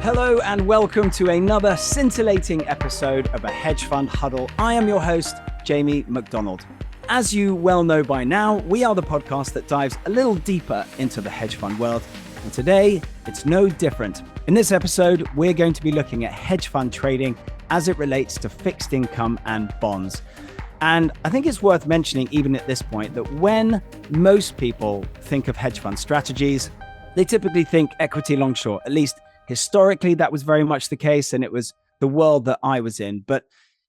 Hello and welcome to another scintillating episode of a Hedge Fund Huddle. I am your host, Jamie McDonald. As you well know by now, we are the podcast that dives a little deeper into the hedge fund world. And today, it's no different. In this episode, we're going to be looking at hedge fund trading as it relates to fixed income and bonds. And I think it's worth mentioning, even at this point, that when most people think of hedge fund strategies, they typically think equity long short. At least historically, that was very much the case, and it was the world that I was in. But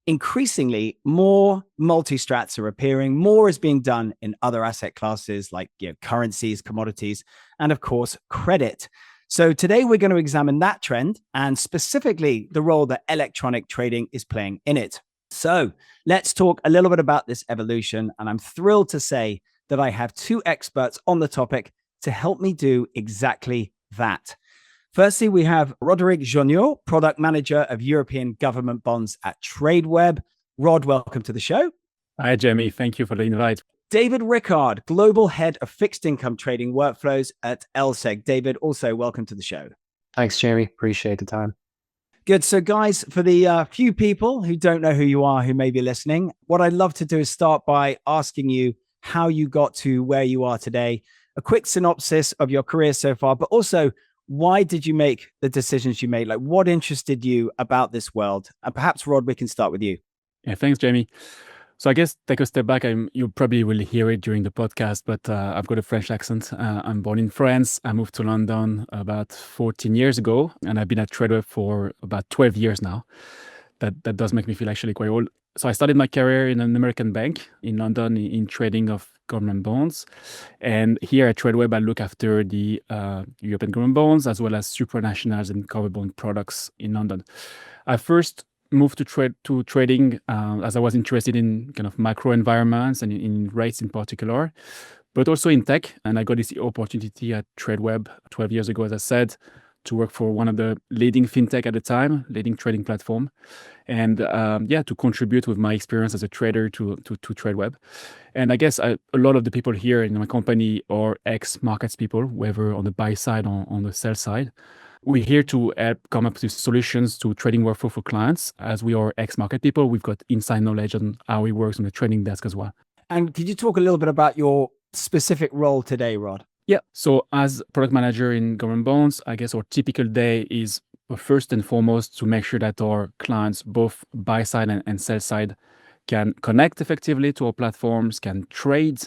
increasingly, more multi-strats are appearing. More is being done in other asset classes like currencies, commodities, and of course, credit. So today we're going to examine that trend and specifically the role that electronic trading is playing in it. So let's talk a little bit about this evolution. And I'm thrilled to say that I have two experts on the topic to help me do exactly that. Firstly, we have Roderick Joniaux, Product Manager of European Government Bonds at Tradeweb. Rod, welcome to the show. Hi, Jamie. Thank you for the invite. David Rickard, Global Head of Fixed Income Trading Workflows at LSEG. David, also welcome to the show. Thanks, Jamie. Appreciate the time. Good. So guys, for the few people who don't know who you are, who may be listening, what I'd love to do is start by asking you how you got to where you are today, a quick synopsis of your career so far, but also why did you make the decisions you made? Like, what interested you about this world? And perhaps, Rod, we can start with you. Yeah, thanks, Jamie. So I guess take a step back. You probably will hear it during the podcast, but I've got a French accent. I'm born in France. I moved to London about 14 years ago, and I've been at Tradeweb for about 12 years now. That does make me feel actually quite old. So I started my career in an American bank in London in trading of government bonds. And here at Tradeweb, I look after the European government bonds as well as supranationals and covered bond products in London. I first moved to trading as I was interested in kind of macro environments and in rates in particular, but also in tech. And I got this opportunity at Tradeweb 12 years ago, as I said, to work for one of the leading fintech at the time, leading trading platform, and to contribute with my experience as a trader to Tradeweb. And I guess a lot of the people here in my company are ex-markets people, whether on the buy side or on the sell side. We're here to help come up with solutions to trading workflow for clients. As we are ex-market people, we've got inside knowledge on how it works on the trading desk as well. And could you talk a little bit about your specific role today, Rod? Yeah. So as product manager in government bonds, I guess our typical day is first and foremost to make sure that our clients, both buy side and sell side, can connect effectively to our platforms, can trade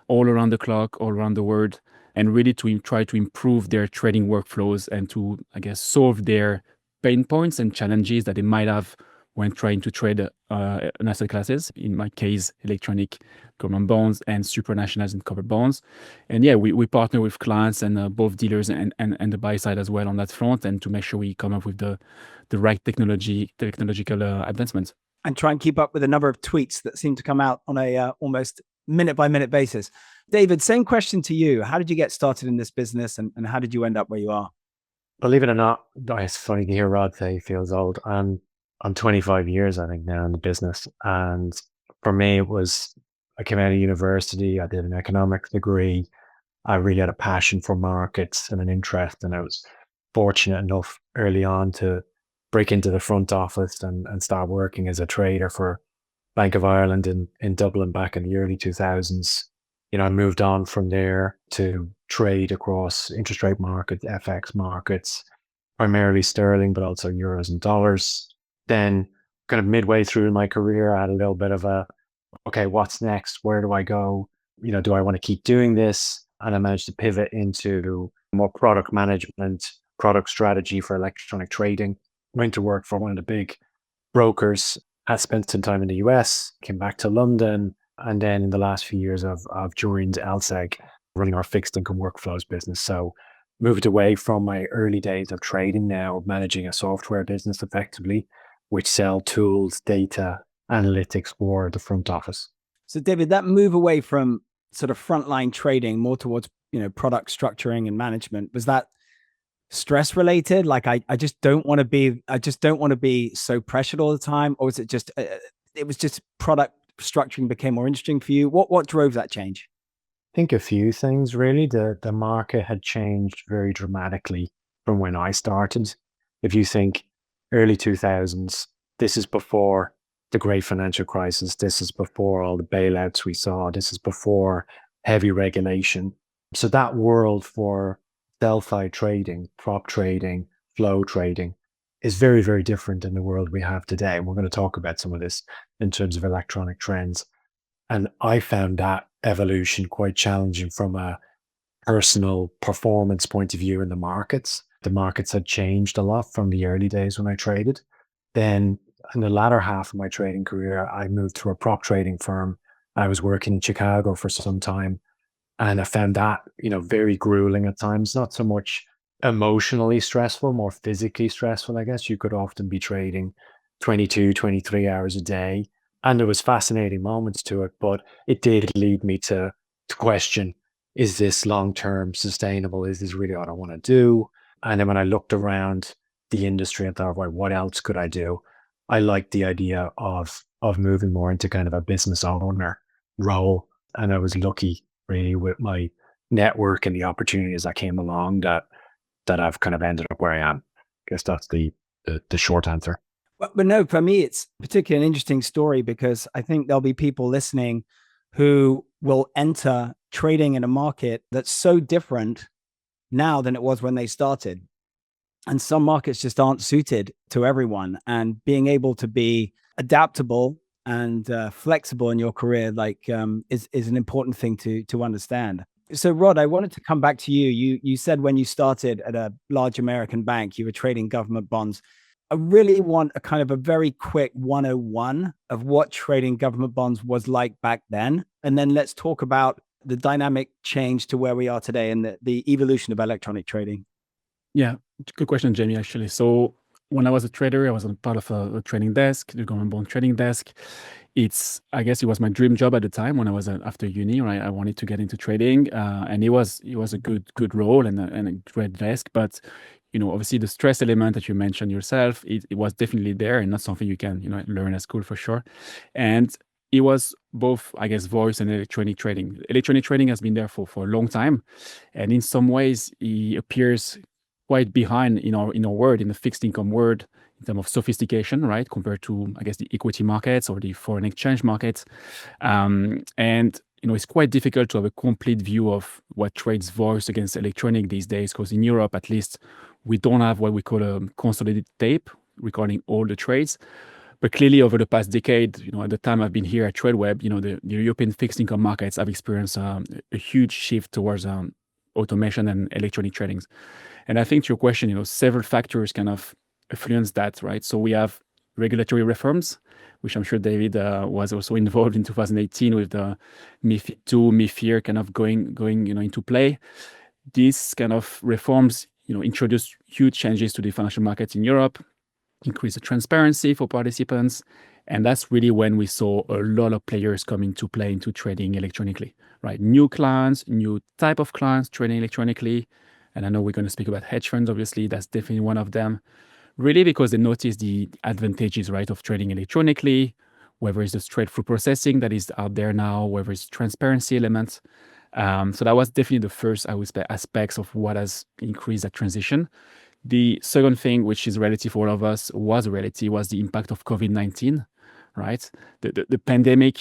all around the clock, all around the world, and really to try to improve their trading workflows and to, I guess, solve their pain points and challenges that they might have when trying to trade an asset classes, in my case, electronic government bonds and supranationals and covered bonds. And yeah, we partner with clients and both dealers and the buy side as well on that front, and to make sure we come up with the right technological advancements. And try and keep up with the number of tweets that seem to come out on a almost minute by minute basis. David, same question to you. How did you get started in this business and how did you end up where you are? Believe it or not, it's funny to hear Rod say he feels old. I'm 25 years, I think, now in the business. And for me, I came out of university, I did an economics degree. I really had a passion for markets and an interest. And I was fortunate enough early on to break into the front office and start working as a trader for Bank of Ireland in Dublin back in the early 2000s. I moved on from there to trade across interest rate markets, FX markets, primarily sterling, but also euros and dollars. Then kind of midway through my career, I had a little bit of okay, what's next? Where do I go? Do I want to keep doing this? And I managed to pivot into more product management, product strategy for electronic trading. Went to work for one of the big brokers. I spent some time in the US, came back to London. And then in the last few years, I've joined LSEG, running our fixed income workflows business. So moved away from my early days of trading, now managing a software business effectively, which sell tools, data, analytics for the front office. So David, that move away from sort of frontline trading more towards, product structuring and management, was that stress related? Like, I just don't want to be so pressured all the time. Or was it just, it was just product structuring became more interesting for you? What drove that change? I think a few things really. The market had changed very dramatically from when I started. if you think early 2000s, this is before the great financial crisis. This is before all the bailouts we saw. This is before heavy regulation. So that world for sell-side trading, prop trading, flow trading is very, very different than the world we have today. And we're going to talk about some of this in terms of electronic trends. And I found that evolution quite challenging from a personal performance point of view in the markets. The markets had changed a lot from the early days when I traded. Then in the latter half of my trading career, I moved to a prop trading firm. I was working in Chicago for some time, and I found that, very grueling at times, not so much emotionally stressful, more physically stressful, I guess. You could often be trading 22, 23 hours a day. And there was fascinating moments to it, but it did lead me to question, is this long-term sustainable? Is this really what I want to do? And then when I looked around the industry and thought, well, what else could I do? I liked the idea of moving more into kind of a business owner role. And I was lucky really with my network and the opportunities that came along that I've kind of ended up where I am. I guess that's the short answer. But no, for me, it's particularly an interesting story because I think there'll be people listening who will enter trading in a market that's so different now than it was when they started. And some markets just aren't suited to everyone. And being able to be adaptable and flexible in your career, is an important thing to understand. So, Rod, I wanted to come back to you. You said when you started at a large American bank, you were trading government bonds. I really want a kind of a very quick 101 of what trading government bonds was like back then. And then let's talk about the dynamic change to where we are today and the evolution of electronic trading. Yeah, good question, Jamie, actually. So when I was a trader, I was on part of a trading desk, the government bond trading desk. I guess it was my dream job at the time when I was after uni, right? I wanted to get into trading, and it was a good role and a great desk. But obviously the stress element that you mentioned yourself, it was definitely there and not something you can learn at school for sure. And it was both, I guess, voice and electronic trading. Electronic trading has been there for a long time, and in some ways, it appears quite behind in our world, in the fixed income world, in terms of sophistication, right, compared to, I guess, the equity markets or the foreign exchange markets. And it's quite difficult to have a complete view of what trades voice against electronic these days, because in Europe, at least, we don't have what we call a consolidated tape recording all the trades. But clearly, over the past decade, at the time I've been here at Tradeweb, the European fixed income markets have experienced a huge shift towards automation and electronic trading. And I think to your question, several factors kind of influence that, right? So we have regulatory reforms, which I'm sure David was also involved in 2018 with the MiFID II, MiFIR kind of going into play. These kind of reforms, introduced huge changes to the financial markets in Europe, increase the transparency for participants. And that's really when we saw a lot of players come into play into trading electronically, right? New clients, new type of clients trading electronically. And I know we're going to speak about hedge funds, obviously. That's definitely one of them. Really because they notice the advantages, right, of trading electronically, whether it's the straight-through processing that is out there now, whether it's transparency elements. So that was definitely the first, I would say, aspects of what has increased that transition. The second thing, which is reality for all of us, was the impact of COVID-19, right? The pandemic,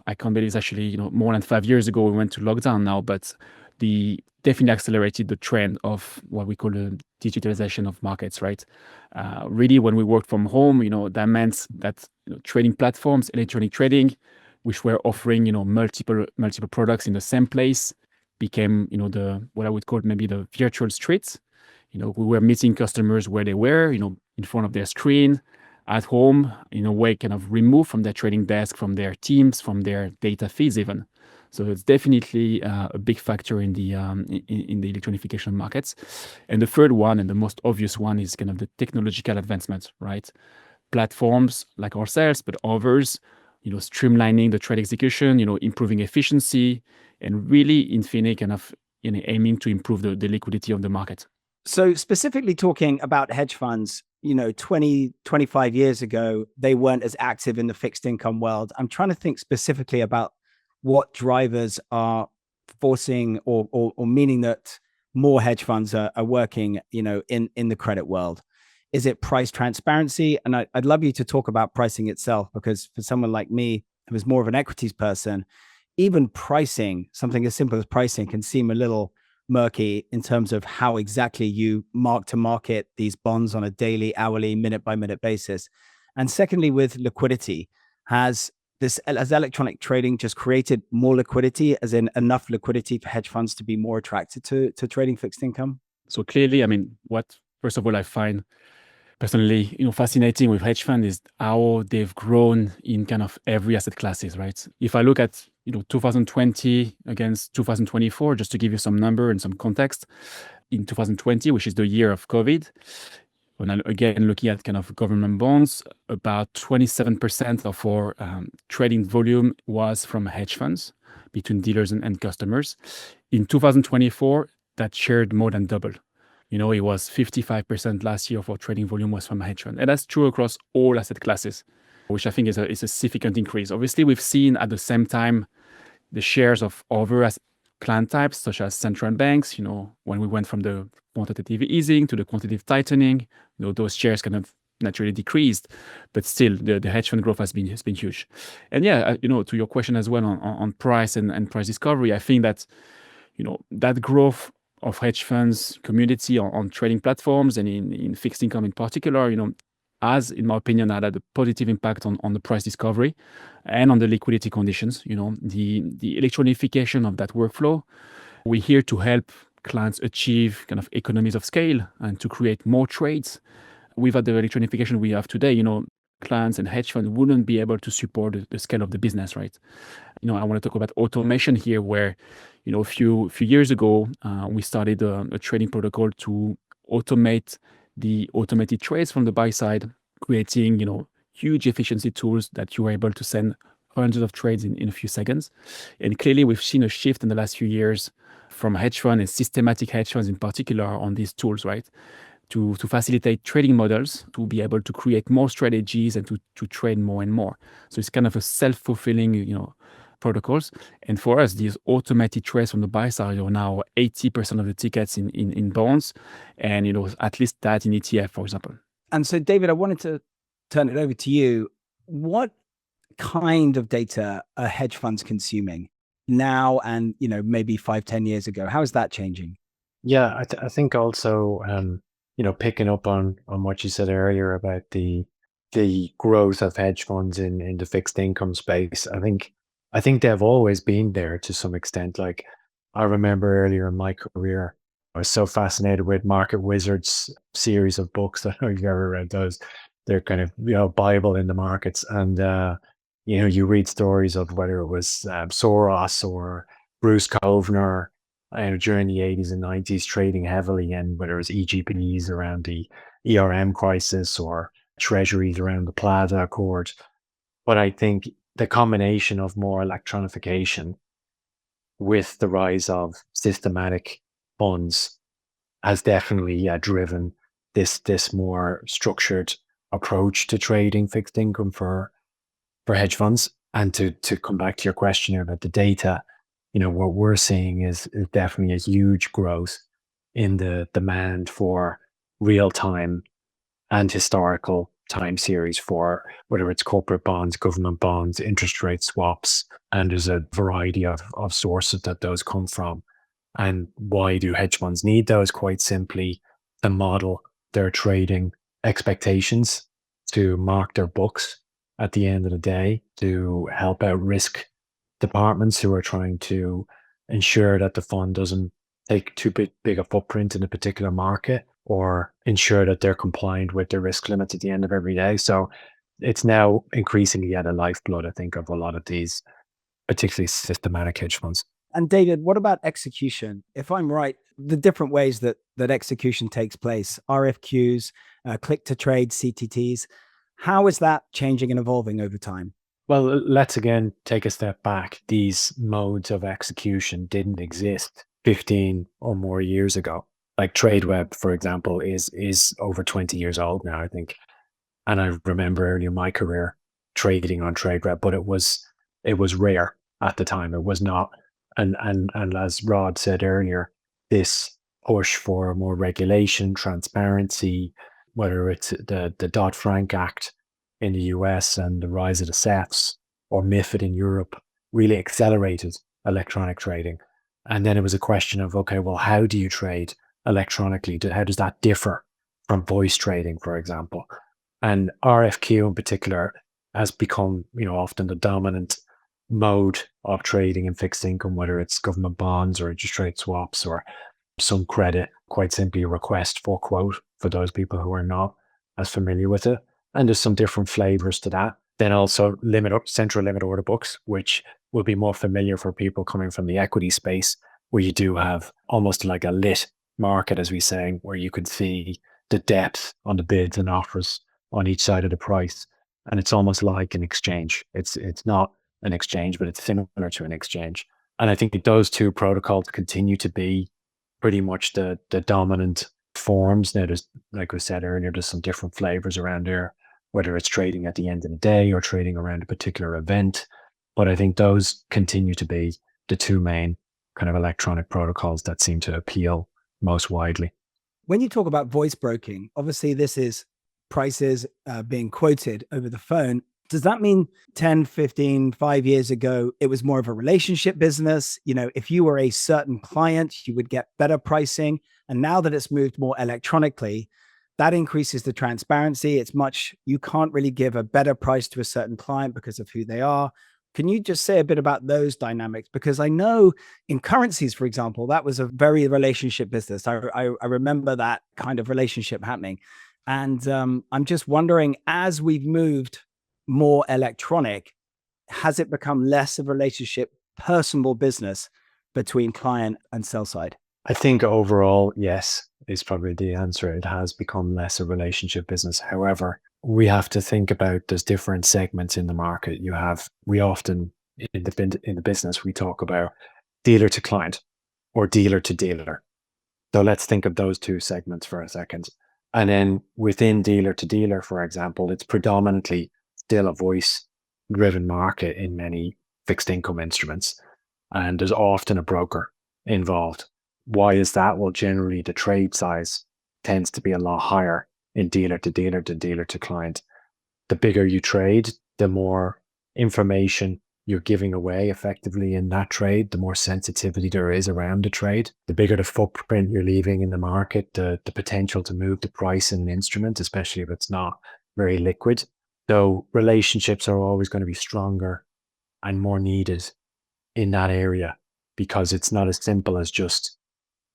I can't believe it's actually, more than 5 years ago, we went to lockdown now, but the definitely accelerated the trend of what we call the digitalization of markets, right? Really, when we worked from home, that meant that trading platforms, electronic trading, which were offering, multiple products in the same place, became, what I would call maybe the virtual streets. We were meeting customers where they were, in front of their screen, at home, in a way kind of removed from their trading desk, from their teams, from their data feeds even. So it's definitely a big factor in the electronification markets. And the third one, and the most obvious one, is kind of the technological advancements, right? Platforms like ourselves, but others, streamlining the trade execution, improving efficiency, and really, in fine, kind of aiming to improve the liquidity of the market. So specifically talking about hedge funds, 20, 25 years ago, they weren't as active in the fixed income world. I'm trying to think specifically about what drivers are forcing or meaning that more hedge funds are working, in the credit world. Is it price transparency? And I'd love you to talk about pricing itself, because for someone like me, who is more of an equities person, even pricing, something as simple as pricing, can seem a little murky in terms of how exactly you mark to market these bonds on a daily, hourly, minute by minute basis. And secondly, with liquidity, has electronic trading just created more liquidity, as in enough liquidity for hedge funds to be more attracted to trading fixed income? So clearly, I mean, what first of all I find personally, fascinating with hedge fund is how they've grown in kind of every asset classes, right? If I look at 2020 against 2024, just to give you some number and some context, in 2020, which is the year of COVID, when I again looking at kind of government bonds, about 27% of our trading volume was from hedge funds between dealers and customers. In 2024, that shared more than double. It was 55% last year of our trading volume was from hedge fund. And that's true across all asset classes, which I think is a significant increase. Obviously, we've seen at the same time the shares of other client types, such as central banks, when we went from the quantitative easing to the quantitative tightening, those shares kind of naturally decreased, but still the hedge fund growth has been huge. And yeah, to your question as well on price and price discovery, I think that, that growth of hedge funds community on trading platforms and in fixed income in particular, has, in my opinion, had a positive impact on the price discovery and on the liquidity conditions. The electronification of that workflow. We're here to help clients achieve kind of economies of scale and to create more trades. Without the electronification we have today, clients and hedge funds wouldn't be able to support the scale of the business, right? I want to talk about automation here, where, a few years ago, we started a trading protocol to automate the automated trades from the buy side, creating, huge efficiency tools that you are able to send hundreds of trades in a few seconds. And clearly, we've seen a shift in the last few years from hedge funds and systematic hedge funds in particular on these tools, right? To facilitate trading models, to be able to create more strategies and to trade more and more. So it's kind of a self-fulfilling, protocols. And for us, these automated trades from the buy side are now 80% of the tickets in bonds, and at least that in ETF, for example. And so, David, I wanted to turn it over to you. What kind of data are hedge funds consuming now and maybe 5-10 years ago? How is that changing? Yeah, I think also picking up on what you said earlier about the growth of hedge funds in the fixed income space. I think they've always been there to some extent. Like, I remember earlier in my career, I was so fascinated with Market Wizards series of books. I don't know if you've ever read those. They're kind of Bible in the markets, and you read stories of whether it was Soros or Bruce Kovner during the 80s and 90s trading heavily, and whether it was EGPs around the ERM crisis or treasuries around the Plaza Accord. But I think the combination of more electronification with the rise of systematic funds has definitely driven this more structured approach to trading fixed income for hedge funds. And to come back to your question here about the data, what we're seeing is definitely a huge growth in the demand for real-time and historical time series for whether it's corporate bonds, government bonds, interest rate swaps, and there's a variety of sources that those come from. And why do hedge funds need those? Quite simply, to model their trading expectations, to mark their books at the end of the day, to help out risk departments who are trying to ensure that the fund doesn't take too big a footprint in a particular market, or ensure that they're compliant with their risk limits at the end of every day. So it's now increasingly at a lifeblood, I think, of a lot of these, particularly systematic hedge funds. And David, what about execution? If I'm right, the different ways that execution takes place, RFQs, click to trade, CTTs, how is that changing and evolving over time? Well, let's again take a step back. These modes of execution didn't exist 15 or more years ago. Like Tradeweb, for example, is over 20 years old now, I think. And I remember early in my career trading on Tradeweb, but it was rare at the time. It was not. And as Rod said earlier, this push for more regulation, transparency, whether it's the Dodd-Frank Act in the US and the rise of the SEFs or MiFID in Europe really accelerated electronic trading. And then it was a question of, okay, well, how do you trade electronically? How does that differ from voice trading, for example? And RFQ in particular has become, often the dominant mode of trading in fixed income, whether it's government bonds or interest rate swaps or some credit, quite simply a request for quote for those people who are not as familiar with it. And there's some different flavors to that. Then also central limit order books, which will be more familiar for people coming from the equity space, where you do have almost like a lit market, as we say, where you can see the depth on the bids and offers on each side of the price. And it's almost like an exchange. It's not an exchange, but it's similar to an exchange. And I think that those two protocols continue to be pretty much the dominant forms. Now, there's, like we said earlier, there's some different flavors around there, whether it's trading at the end of the day or trading around a particular event. But I think those continue to be the two main kind of electronic protocols that seem to appeal most widely. When you talk about voice broking, obviously this is prices being quoted over the phone. Does that mean 10, 15, 5 years ago, it was more of a relationship business? If you were a certain client, you would get better pricing. And now that it's moved more electronically, that increases the transparency. You can't really give a better price to a certain client because of who they are. Can you just say a bit about those dynamics? Because I know in currencies, for example, that was a very relationship business. I remember that kind of relationship happening. And I'm just wondering, as we've moved more electronic, has it become less of a relationship, personal business between client and sell side? I think overall, yes, is probably the answer. It has become less a relationship business. However, we have to think about there's different segments in the market. We often in the business, we talk about dealer to client or dealer to dealer. So let's think of those two segments for a second. And then within dealer to dealer, for example, it's predominantly still a voice driven market in many fixed income instruments. And there's often a broker involved. Why is that? Well, generally the trade size tends to be a lot higher in dealer to dealer to dealer to client. The bigger you trade, the more information you're giving away effectively in that trade, the more sensitivity there is around the trade. The bigger the footprint you're leaving in the market, the potential to move the price in an instrument, especially if it's not very liquid. So relationships are always going to be stronger and more needed in that area because it's not as simple as just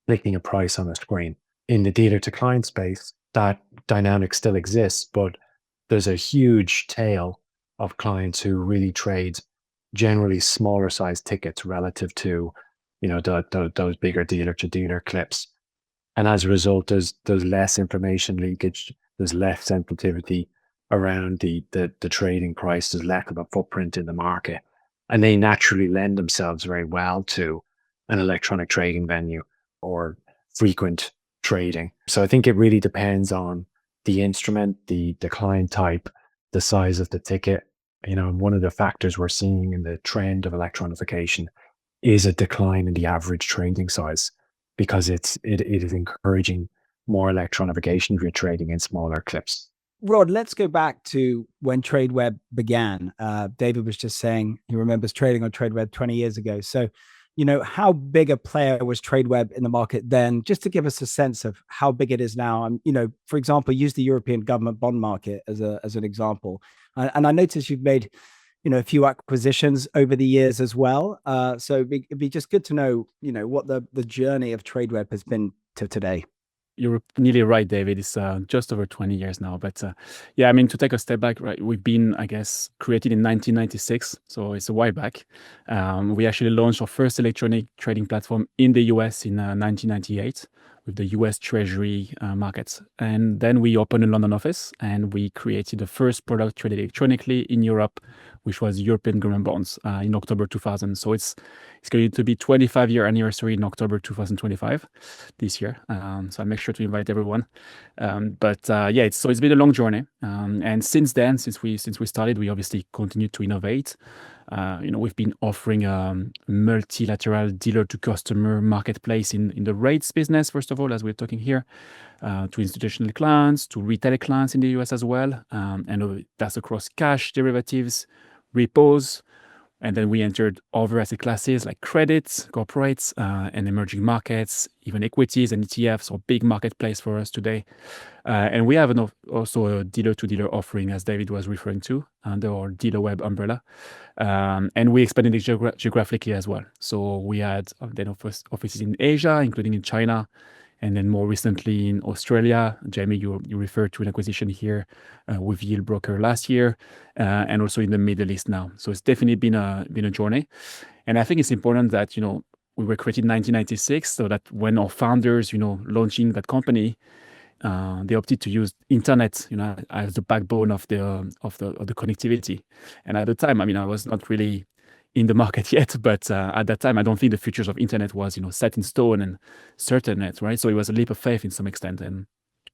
clicking a price on a screen. In the dealer to client space, that dynamic still exists, but there's a huge tail of clients who really trade generally smaller size tickets relative to, those bigger dealer to dealer clips. And as a result, there's less information leakage, there's less sensitivity around the trading price, there's lack of a footprint in the market. And they naturally lend themselves very well to an electronic trading venue or frequent trading. So I think it really depends on the instrument, the client type, the size of the ticket. And one of the factors we're seeing in the trend of electronification is a decline in the average trading size because it is encouraging more electronification if you're trading in smaller clips. Rod, let's go back to when Tradeweb began. David was just saying he remembers trading on Tradeweb 20 years ago. So, how big a player was Tradeweb in the market then? Just to give us a sense of how big it is now. For example, use the European government bond market as an example. And I noticed you've made, a few acquisitions over the years as well. So it'd be just good to know, what the journey of Tradeweb has been to today. You're nearly right, David. It's just over 20 years now. But to take a step back, right, we've been, I guess, created in 1996. So it's a while back. We actually launched our first electronic trading platform in the US in 1998 with the US Treasury markets. And then we opened a London office and we created the first product traded electronically in Europe, which was European government bonds in October 2000. So it's It's going to be 25-year anniversary in October 2025 this year. So I make sure to invite everyone. It's been a long journey. And since then, since we started, we obviously continued to innovate. We've been offering a multilateral dealer to customer marketplace in the rates business, first of all, as we're talking here, to institutional clients, to retail clients in the US as well. And that's across cash, derivatives, repos. And then we entered other asset classes like credits, corporates, and emerging markets, even equities and ETFs, or big marketplace for us today. And we have also a dealer-to-dealer offering, as David was referring to, under our Dealerweb umbrella. And we expanded it geographically as well. So we had then offices in Asia, including in China, and then more recently in Australia. Jamie, you referred to an acquisition here with Yield Broker last year, and also in the Middle East now. So it's definitely been a journey. And I think it's important that, we were created in 1996, so that when our founders, launching that company, they opted to use internet, as the backbone of the connectivity. And at the time, I was not really in the market yet, but at that time, I don't think the futures of internet was, set in stone and certain, right? So it was a leap of faith in some extent, and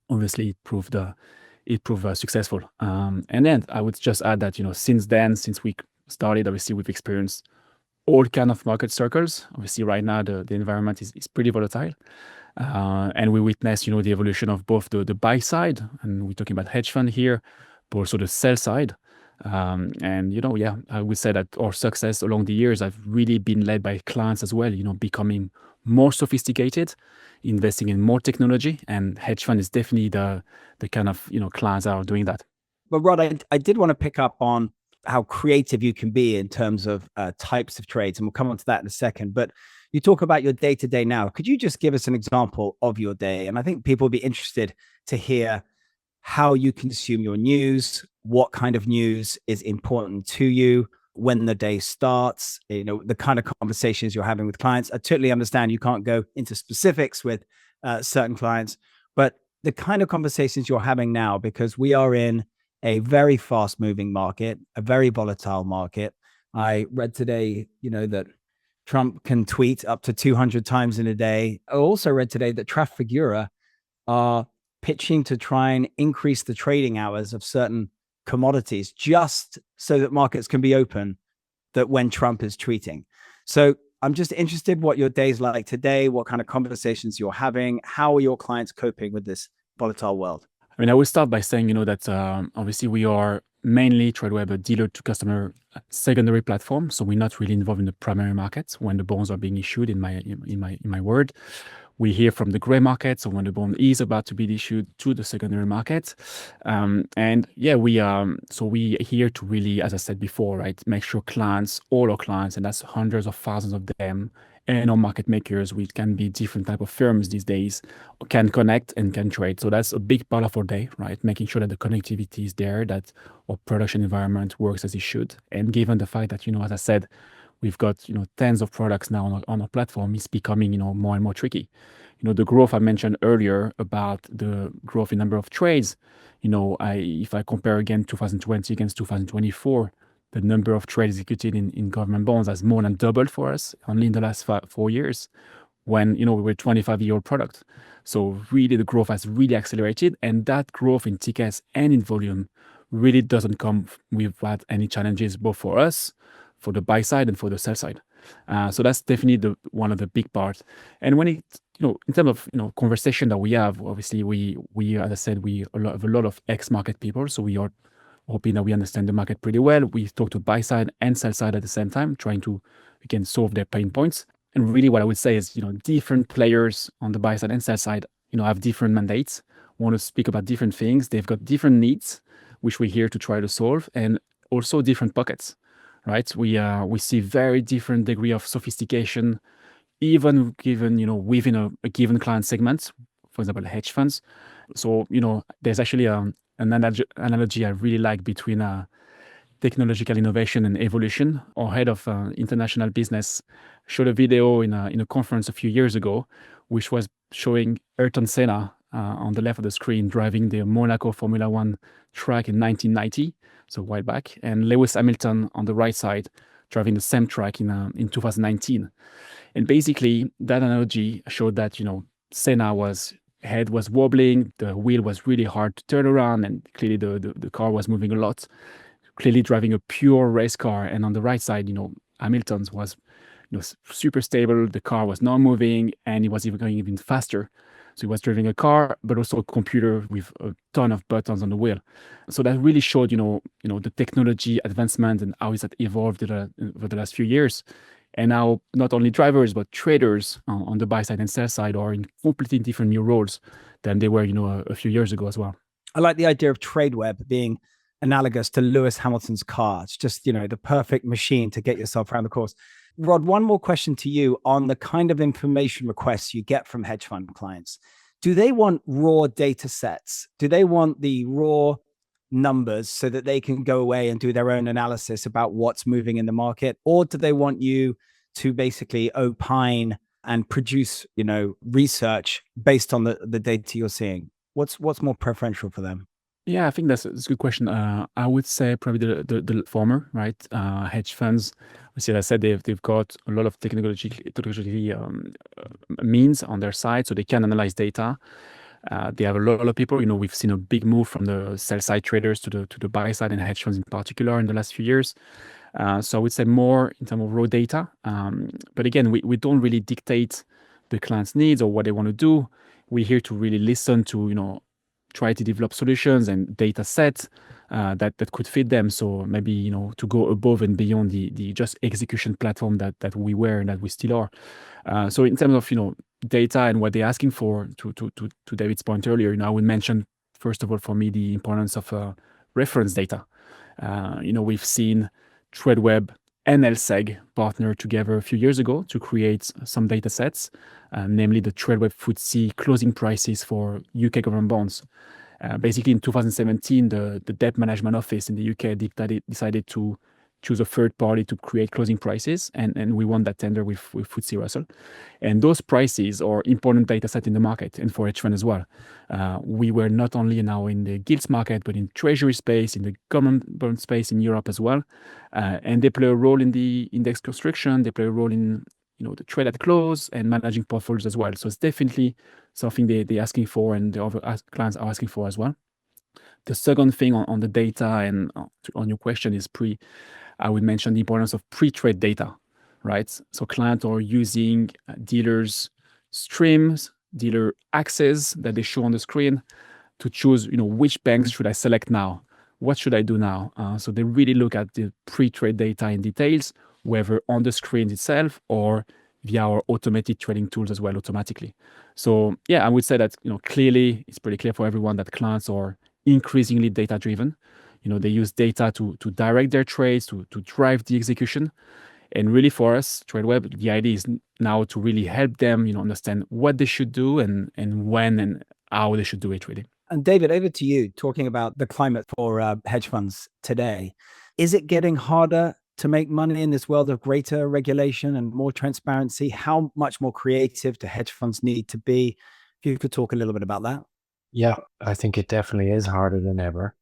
obviously it proved successful. And then I would just add that, since we started, obviously we've experienced all kind of market circles. Obviously, right now the environment is pretty volatile, and we witness, the evolution of both the buy side, and we're talking about hedge fund here, but also the sell side. I would say that our success along the years have really been led by clients as well, becoming more sophisticated, investing in more technology, and hedge fund is definitely the kind of, clients that are doing that. But Rod, I did want to pick up on how creative you can be in terms of types of trades, and we'll come on to that in a second. But you talk about your day-to-day now. Could you just give us an example of your day? And I think people will be interested to hear how you consume your news, what kind of news is important to you, when the day starts, the kind of conversations you're having with clients. I totally understand you can't go into specifics with certain clients, but the kind of conversations you're having now, because we are in a very fast moving market, a very volatile market. I read today, that Trump can tweet up to 200 times in a day. I also read today that Trafigura are pitching to try and increase the trading hours of certain commodities just so that markets can be open that when Trump is tweeting. So I'm just interested what your day's like today, what kind of conversations you're having, how are your clients coping with this volatile world? I will start by saying, that obviously we are mainly Tradeweb, a dealer to customer secondary platform. So we're not really involved in the primary markets when the bonds are being issued. In my word, we hear from the gray market, so when the bond is about to be issued to the secondary market. We here to really, as I said before, right, make sure all our clients, and that's hundreds of thousands of them, and our market makers, which can be different type of firms these days, can connect and can trade. So that's a big part of our day, right? Making sure that the connectivity is there, that our production environment works as it should. And given the fact that, as I said, we've got, tens of products now on our platform, it's becoming, more and more tricky. The growth I mentioned earlier about the growth in number of trades, if I compare again 2020 against 2024, the number of trades executed in government bonds has more than doubled for us only in the last 4 years, when we were a 25-year-old product. So really the growth has really accelerated, and that growth in tickets and in volume really doesn't come without any challenges, both for us, for the buy side, and for the sell side. So that's definitely one of the big parts. And when it, in terms of conversation that we have, obviously we as I said, we have a lot of ex-market people, so we are hoping that we understand the market pretty well. We talk to buy side and sell side at the same time, trying to again solve their pain points. And really, what I would say is, different players on the buy side and sell side, have different mandates, want to speak about different things. They've got different needs, which we're here to try to solve, and also different pockets, right? We see very different degree of sophistication, even given, within a given client segment, for example, hedge funds. So, there's actually an analogy I really like between technological innovation and evolution. Our head of international business showed a video in a conference a few years ago, which was showing Ayrton Senna on the left of the screen driving the Monaco Formula One track in 1990, so a while back, and Lewis Hamilton on the right side driving the same track in 2019. And basically, that analogy showed that, Senna head was wobbling, the wheel was really hard to turn around, and clearly the car was moving a lot, clearly driving a pure race car. And on the right side, Hamilton's was super stable, the car was not moving, and it was even going even faster. So he was driving a car, but also a computer with a ton of buttons on the wheel. So that really showed, the technology advancement and how it's evolved over the last few years. And now not only drivers, but traders on the buy side and sell side are in completely different new roles than they were, a few years ago as well. I like the idea of Tradeweb being analogous to Lewis Hamilton's car. It's just, the perfect machine to get yourself around the course. Rod, one more question to you on the kind of information requests you get from hedge fund clients. Do they want raw data sets? Do they want the raw numbers so that they can go away and do their own analysis about what's moving in the market? Or do they want you to basically opine and produce, research based on the data you're seeing? What's more preferential for them? Yeah, I think that's a good question. I would say probably the former, right? Hedge funds, as I said, they've got a lot of technology means on their side, so they can analyze data. They have a lot of people. We've seen a big move from the sell side traders to the buy side and hedge funds in particular in the last few years. So I would say more in terms of raw data. But again, we don't really dictate the client's needs or what they want to do. We're here to really listen to try to develop solutions and data sets that could fit them. So maybe to go above and beyond the just execution platform that we were and that we still are. So in terms of data and what they're asking for, to David's point earlier, I would mention first of all for me the importance of reference data. We've seen Tradeweb and LSEG partner together a few years ago to create some data sets, namely the Tradeweb FTSE closing prices for UK government bonds. Basically, in 2017, the Debt Management Office in the UK decided to choose a third party to create closing prices, and we won that tender with FTSE Russell. And those prices are important data set in the market and for hedge fund as well. We were not only now in the gilts market, but in treasury space, in the government bond space in Europe as well. And they play a role in the index construction. They play a role in the trade at close and managing portfolios as well. So it's definitely something they're asking for, and the other clients are asking for as well. The second thing on the data and on your question is I would mention the importance of pre-trade data, right? So clients are using dealers' streams, dealer access that they show on the screen to choose, which banks should I select now? What should I do now? So they really look at the pre-trade data in details, whether on the screen itself or via our automated trading tools as well automatically. So yeah, I would say that, clearly it's pretty clear for everyone that clients are increasingly data-driven. They use data to direct their trades, to drive the execution. And really for us, Tradeweb, the idea is now to really help them, understand what they should do and when and how they should do it really. And David, over to you, talking about the climate for hedge funds today. Is it getting harder to make money in this world of greater regulation and more transparency? How much more creative do hedge funds need to be? If you could talk a little bit about that. Yeah, I think it definitely is harder than ever.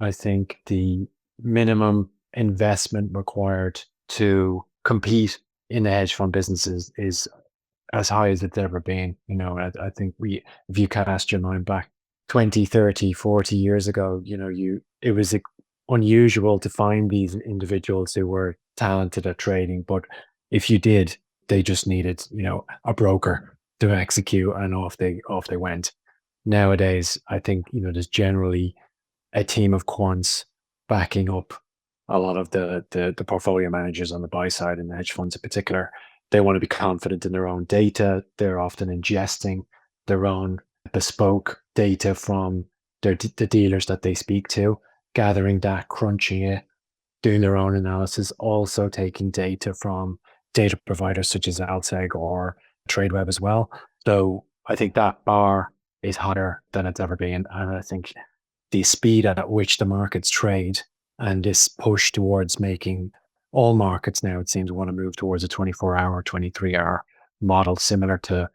I think the minimum investment required to compete in the hedge fund businesses is as high as it's ever been. I think if you cast your mind back 20, 30, 40 years ago, it was unusual to find these individuals who were talented at trading, but if you did, they just needed, a broker to execute, and off they went. Nowadays, I think, there's generally a team of quants backing up a lot of the portfolio managers on the buy side and the hedge funds in particular. They want to be confident in their own data. They're often ingesting their own bespoke data from the dealers that they speak to, gathering that, crunching it, doing their own analysis, also taking data from data providers such as LSEG or Tradeweb as well. So I think that bar is hotter than it's ever been. And I think the speed at which the markets trade and this push towards making all markets now, it seems, want to move towards a 24-hour, 23-hour model, similar to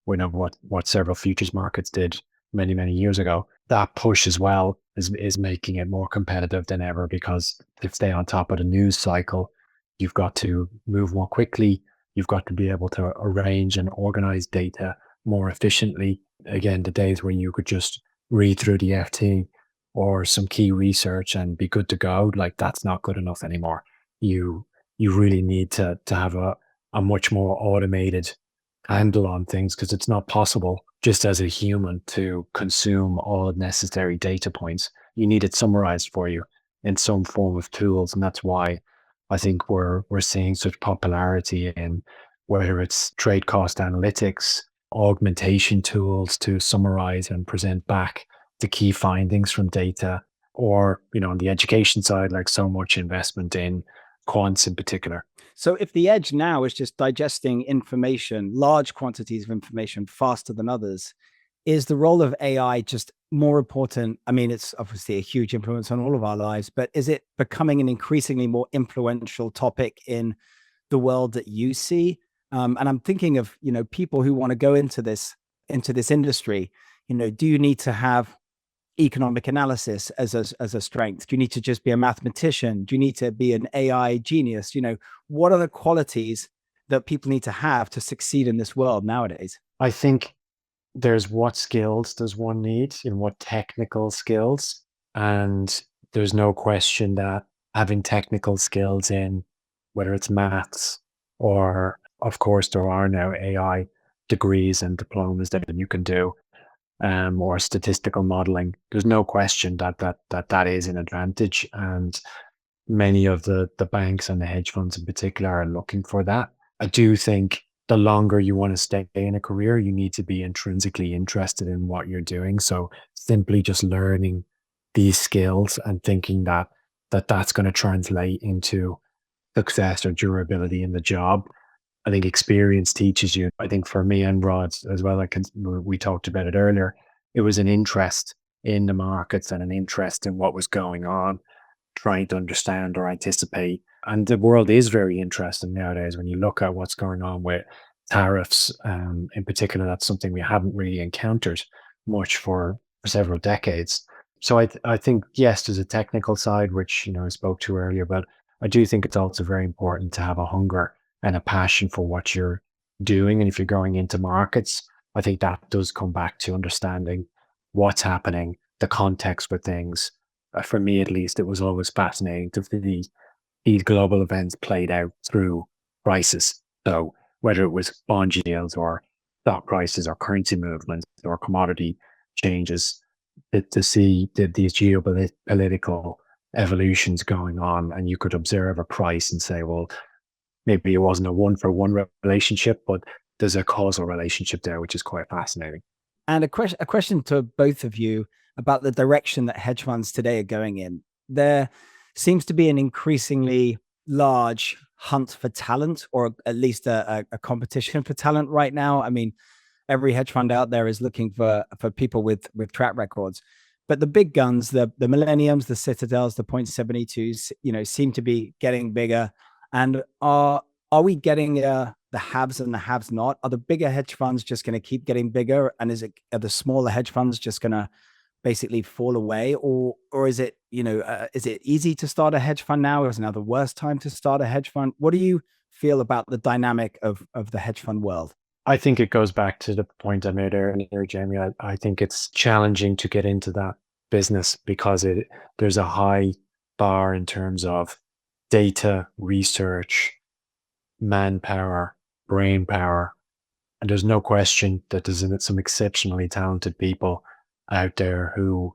what several futures markets did many, many years ago. That push as well is making it more competitive than ever, because to stay on top of the news cycle, You've got to move more quickly. You've got to be able to arrange and organize data more efficiently. Again, the days when you could just read through the FT or some key research and be good to go, like that's not good enough anymore. You really need to have a much more automated handle on things, because it's not possible just as a human to consume all necessary data points. You need it summarized for you in some form of tools. And that's why I think we're seeing such popularity in whether it's trade cost analytics, augmentation tools to summarize and present back the key findings from data, or, on the education side, like so much investment in quants in particular. So if the edge now is just digesting information, large quantities of information faster than others, is the role of AI just more important? I mean, it's obviously a huge influence on all of our lives, but is it becoming an increasingly more influential topic in the world that you see? And I'm thinking of, people who want to go into this industry. Do you need to have economic analysis as a strength? Do you need to just be a mathematician? Do you need to be an AI genius? What are the qualities that people need to have to succeed in this world nowadays? I think there's what skills does one need, what technical skills. And there's no question that having technical skills in whether it's maths, or of course there are now AI degrees and diplomas that you can do, or statistical modeling. There's no question that is an advantage. And many of the banks and the hedge funds in particular are looking for that. I do think the longer you want to stay in a career, you need to be intrinsically interested in what you're doing. So simply just learning these skills and thinking that's going to translate into success or durability in the job. I think experience teaches you. I think for me and Rod as well, we talked about it earlier, it was an interest in the markets and an interest in what was going on, trying to understand or anticipate. And the world is very interesting nowadays when you look at what's going on with tariffs. In particular, that's something we haven't really encountered much for several decades. So I think, yes, there's a technical side, which, I spoke to earlier, but I do think it's also very important to have a hunger and a passion for what you're doing. And if you're going into markets, I think that does come back to understanding what's happening, the context for things. For me, at least, it was always fascinating to see these global events played out through prices. So whether it was bond yields or stock prices or currency movements or commodity changes, to see these geopolitical evolutions going on, and you could observe a price and say, well, maybe it wasn't a one-for-one relationship, but there's a causal relationship there, which is quite fascinating. And a question to both of you about the direction that hedge funds today are going in. There seems to be an increasingly large hunt for talent, or at least a competition for talent right now. I mean, every hedge fund out there is looking for people with track records. But the big guns, the Millenniums, the Citadels, the .72s, seem to be getting bigger. And are we getting the haves and the haves not? Are the bigger hedge funds just going to keep getting bigger? And are the smaller hedge funds just going to basically fall away? Or is it, is it easy to start a hedge fund now? Is now the worst time to start a hedge fund? What do you feel about the dynamic of the hedge fund world? I think it goes back to the point I made earlier, Jamie. I think it's challenging to get into that business because there's a high bar in terms of data, research, manpower, brain power. And there's no question that there's some exceptionally talented people out there who,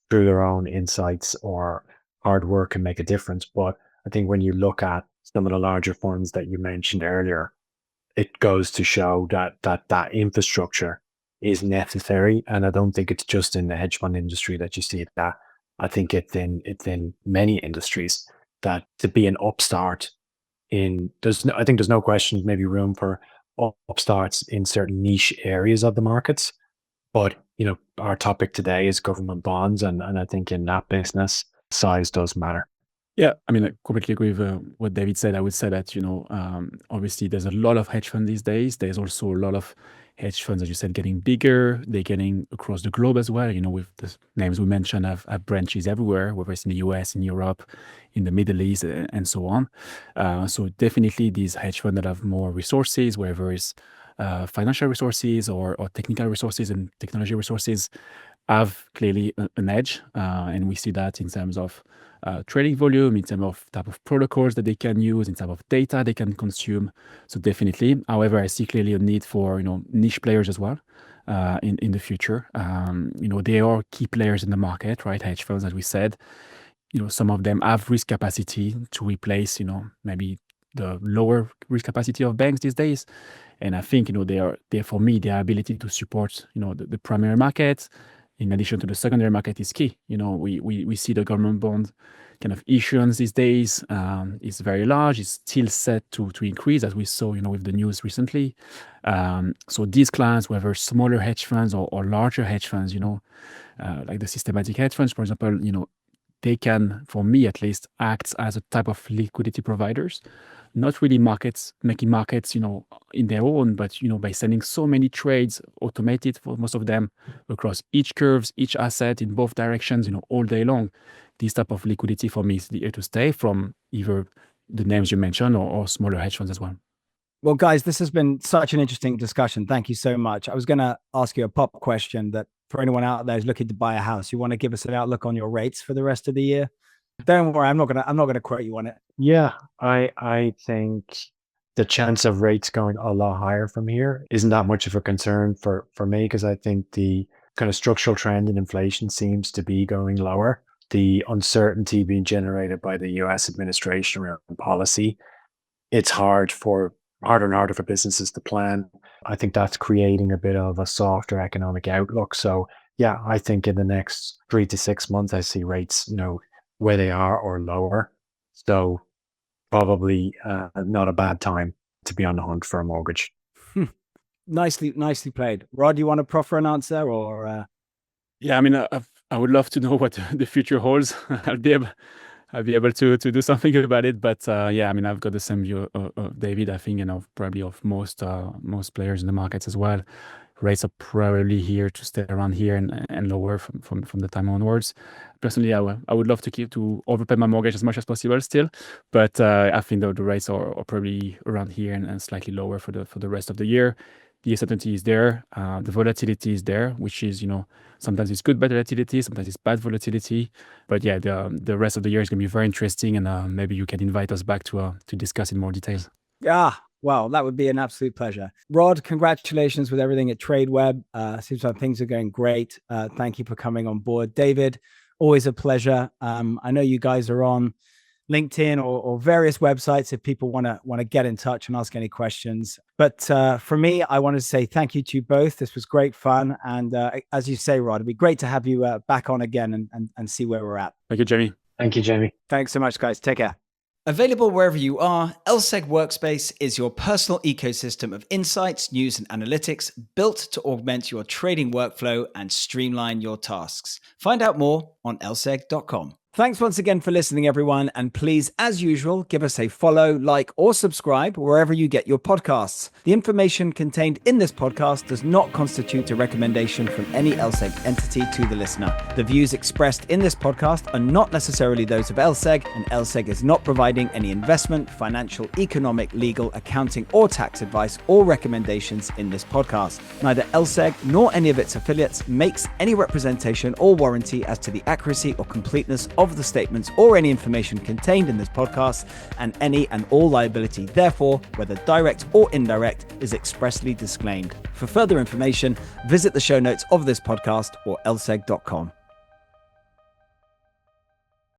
through their own insights or hard work, can make a difference. But I think when you look at some of the larger funds that you mentioned earlier, it goes to show that infrastructure is necessary. And I don't think it's just in the hedge fund industry that you see that. I think it's in many industries that to be an upstart I think there's no question, maybe room for upstarts in certain niche areas of the markets. But, our topic today is government bonds. And I think in that business, size does matter. Yeah, I mean, I completely agree with what David said. I would say that, obviously there's a lot of hedge fund these days. There's also a lot of hedge funds, as you said, getting bigger. They're getting across the globe as well. With the names we mentioned, have branches everywhere, whether it's in the US, in Europe, in the Middle East, and so on. So definitely these hedge funds that have more resources, whether it's financial resources or technical resources and technology resources, have clearly an edge. And we see that in terms of trading volume, in terms of type of protocols that they can use, in terms of data they can consume. So definitely. However, I see clearly a need for niche players as well in the future. They are key players in the market, right? Hedge funds, as we said. Some of them have risk capacity to replace, maybe the lower risk capacity of banks these days. And I think, they are there for me. Their ability to support, the primary market, in addition to the secondary market, is key. We see the government bond kind of issuance these days is very large. It's still set to increase, as we saw, with the news recently. So these clients, whether smaller hedge funds or larger hedge funds, like the systematic hedge funds, for example, they can, for me at least, act as a type of liquidity providers. Not really making markets, in their own, but, by sending so many trades, automated for most of them, across each curves, each asset in both directions, all day long. This type of liquidity for me is here to stay, from either the names you mentioned or smaller hedge funds as well. Well, guys, this has been such an interesting discussion. Thank you so much. I was going to ask you a pop question that for anyone out there who's looking to buy a house, you want to give us an outlook on your rates for the rest of the year? Don't worry, I'm not gonna quote you on it. Yeah, I think the chance of rates going a lot higher from here isn't that much of a concern for me, because I think the kind of structural trend in inflation seems to be going lower. The uncertainty being generated by the US administration around policy, it's harder and harder for businesses to plan. I think that's creating a bit of a softer economic outlook. So yeah, I think in the next 3 to 6 months, I see rates, where they are or lower. So probably not a bad time to be on the hunt for a mortgage. Nicely played. Rod, you want to proffer an answer or? Yeah, I mean, I would love to know what the future holds. I'll be able to do something about it. But yeah, I mean, I've got the same view of David, I think, and probably of most players in the markets as well. Rates are probably here to stay around here and lower from the time onwards. Personally, I would love to overpay my mortgage as much as possible still, but I think the rates are probably around here and slightly lower for the rest of the year. The uncertainty is there, the volatility is there, which is, sometimes it's good volatility, sometimes it's bad volatility. But yeah, the rest of the year is going to be very interesting, and maybe you can invite us back to discuss in more details. Yeah. Well, that would be an absolute pleasure. Rod, congratulations with everything at Tradeweb. Seems like things are going great. Thank you for coming on board. David, always a pleasure. I know you guys are on LinkedIn or various websites if people want to get in touch and ask any questions. But for me, I want to say thank you to you both. This was great fun. And as you say, Rod, it'd be great to have you back on again and see where we're at. Thank you, Jamie. Thank you, Jamie. Thanks so much, guys. Take care. Available wherever you are, LSEG Workspace is your personal ecosystem of insights, news, and analytics built to augment your trading workflow and streamline your tasks. Find out more on lseg.com. Thanks once again for listening, everyone. And please, as usual, give us a follow, like, or subscribe wherever you get your podcasts. The information contained in this podcast does not constitute a recommendation from any LSEG entity to the listener. The views expressed in this podcast are not necessarily those of LSEG, and LSEG is not providing any investment, financial, economic, legal, accounting, or tax advice or recommendations in this podcast. Neither LSEG nor any of its affiliates makes any representation or warranty as to the accuracy or completeness of the statements or any information contained in this podcast, and any and all liability, therefore, whether direct or indirect, is expressly disclaimed. For further information, visit the show notes of this podcast or lseg.com.